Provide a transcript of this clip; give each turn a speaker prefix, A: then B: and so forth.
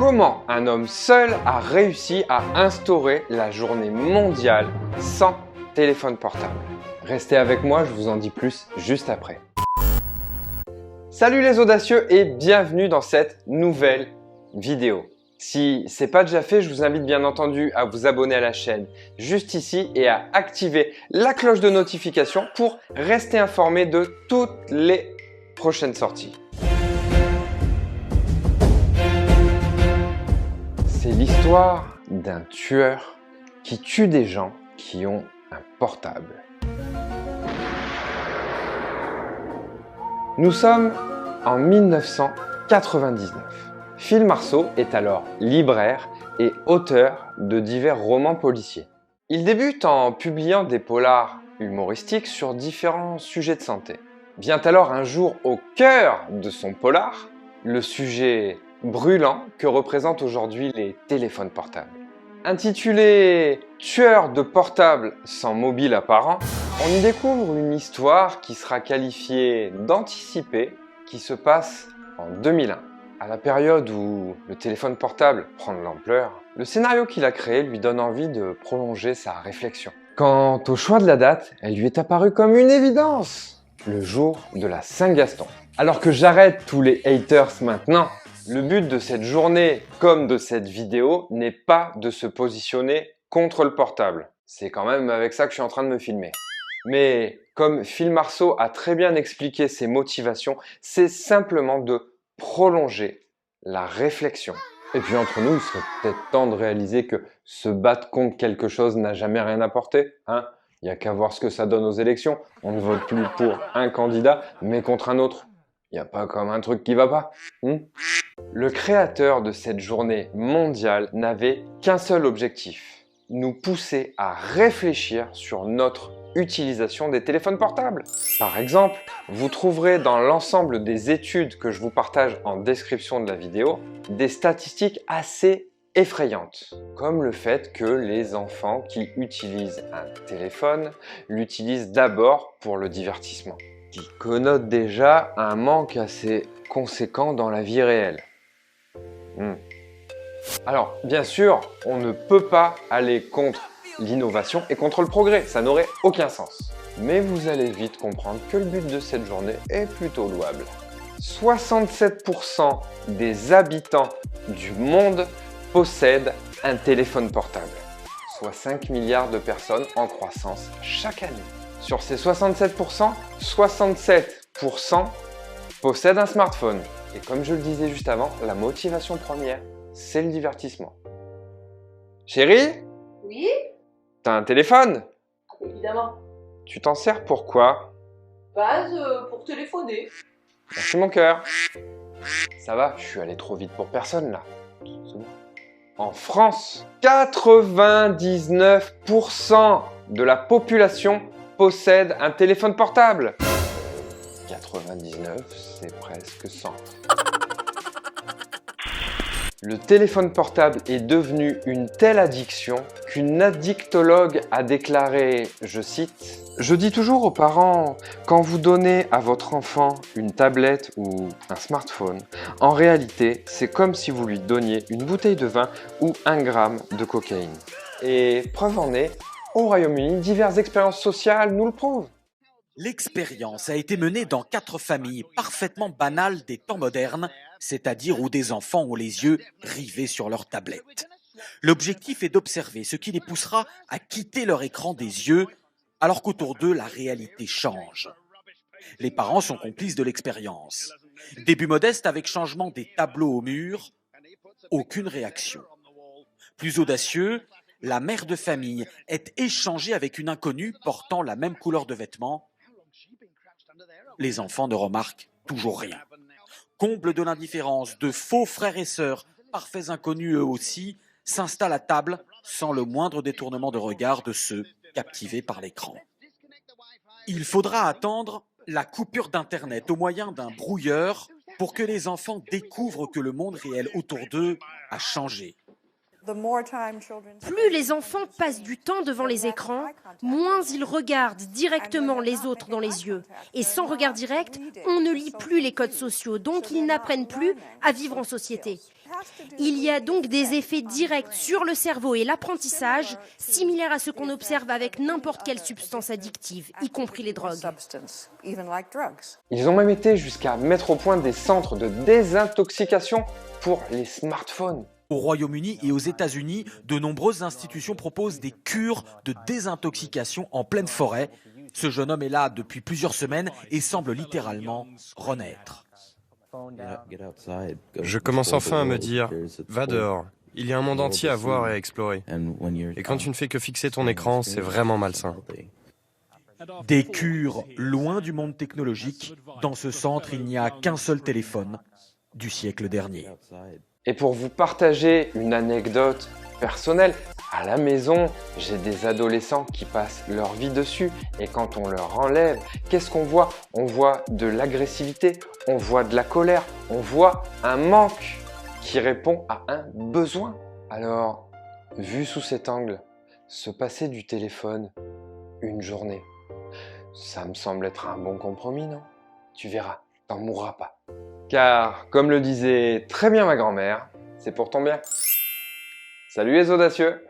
A: Comment un homme seul a réussi à instaurer la journée mondiale sans téléphone portable? Restez avec moi, je vous en dis plus juste après. Salut les audacieux et bienvenue dans cette nouvelle vidéo. Si ce n'est pas déjà fait, je vous invite bien entendu à vous abonner à la chaîne juste ici et à activer la cloche de notification pour rester informé de toutes les prochaines sorties. C'est l'histoire d'un tueur qui tue des gens qui ont un portable. Nous sommes en 1999. Phil Marceau est alors libraire et auteur de divers romans policiers. Il débute en publiant des polars humoristiques sur différents sujets de santé. Vient alors un jour au cœur de son polar, le sujet brûlant que représentent aujourd'hui les téléphones portables. Intitulé « Tueur de portable sans mobile apparent », on y découvre une histoire qui sera qualifiée d'anticipée, qui se passe en 2001. À la période où le téléphone portable prend de l'ampleur, le scénario qu'il a créé lui donne envie de prolonger sa réflexion. Quant au choix de la date, elle lui est apparue comme une évidence, le jour de la Saint-Gaston. Alors que j'arrête tous les haters maintenant, le but de cette journée comme de cette vidéo n'est pas de se positionner contre le portable. C'est quand même avec ça que je suis en train de me filmer. Mais comme Phil Marceau a très bien expliqué ses motivations, c'est simplement de prolonger la réflexion. Et puis entre nous, il serait peut-être temps de réaliser que se battre contre quelque chose n'a jamais rien apporté. Il n'y a qu'à voir ce que ça donne aux élections. On ne vote plus pour un candidat, mais contre un autre. Il n'y a pas comme un truc qui va pas. Le créateur de cette journée mondiale n'avait qu'un seul objectif, nous pousser à réfléchir sur notre utilisation des téléphones portables. Par exemple, vous trouverez dans l'ensemble des études que je vous partage en description de la vidéo, des statistiques assez effrayantes, comme le fait que les enfants qui utilisent un téléphone l'utilisent d'abord pour le divertissement, qui connote déjà un manque assez conséquent dans la vie réelle. Alors, bien sûr, on ne peut pas aller contre l'innovation et contre le progrès, ça n'aurait aucun sens. Mais vous allez vite comprendre que le but de cette journée est plutôt louable. 67% des habitants du monde possèdent un téléphone portable, soit 5 milliards de personnes en croissance chaque année. Sur ces 67%, 67% possèdent un smartphone. Et comme je le disais juste avant, la motivation première, c'est le divertissement. Chérie?
B: Oui?
A: T'as un téléphone?
B: Évidemment.
A: Tu t'en sers pour quoi?
B: Pour téléphoner.
A: Merci mon cœur. Ça va, je suis allé trop vite pour personne là. C'est bon. En France, 99% de la population possède un téléphone portable. 99, c'est presque 100. Le téléphone portable est devenu une telle addiction qu'une addictologue a déclaré, je cite, « Je dis toujours aux parents, quand vous donnez à votre enfant une tablette ou un smartphone, en réalité, c'est comme si vous lui donniez une bouteille de vin ou 1 gramme de cocaïne. » Et preuve en est, au Royaume-Uni, diverses expériences sociales nous le prouvent.
C: L'expérience a été menée dans 4 familles parfaitement banales des temps modernes, c'est-à-dire où des enfants ont les yeux rivés sur leur tablette. L'objectif est d'observer ce qui les poussera à quitter leur écran des yeux, alors qu'autour d'eux, la réalité change. Les parents sont complices de l'expérience. Début modeste avec changement des tableaux au mur, aucune réaction. Plus audacieux, la mère de famille est échangée avec une inconnue portant la même couleur de vêtements. Les enfants ne remarquent toujours rien. Comble de l'indifférence, de faux frères et sœurs, parfaits inconnus eux aussi, s'installent à table sans le moindre détournement de regard de ceux captivés par l'écran. Il faudra attendre la coupure d'Internet au moyen d'un brouilleur pour que les enfants découvrent que le monde réel autour d'eux a changé.
D: Plus les enfants passent du temps devant les écrans, moins ils regardent directement les autres dans les yeux. Et sans regard direct, on ne lit plus les codes sociaux, donc ils n'apprennent plus à vivre en société. Il y a donc des effets directs sur le cerveau et l'apprentissage, similaires à ce qu'on observe avec n'importe quelle substance addictive, y compris les drogues.
A: Ils ont même été jusqu'à mettre au point des centres de désintoxication pour les smartphones.
C: Au Royaume-Uni et aux États-Unis, de nombreuses institutions proposent des cures de désintoxication en pleine forêt. Ce jeune homme est là depuis plusieurs semaines et semble littéralement renaître.
E: Je commence enfin à me dire, va dehors, il y a un monde entier à voir et à explorer. Et quand tu ne fais que fixer ton écran, c'est vraiment malsain.
C: Des cures loin du monde technologique. Dans ce centre, il n'y a qu'un seul téléphone du siècle dernier.
A: Et pour vous partager une anecdote personnelle, à la maison, j'ai des adolescents qui passent leur vie dessus et quand on leur enlève, qu'est-ce qu'on voit? On voit de l'agressivité, on voit de la colère, on voit un manque qui répond à un besoin. Alors, vu sous cet angle, se passer du téléphone une journée, ça me semble être un bon compromis, non? Tu verras, t'en mourras pas. Car, comme le disait très bien ma grand-mère, c'est pour ton bien. Salut les audacieux!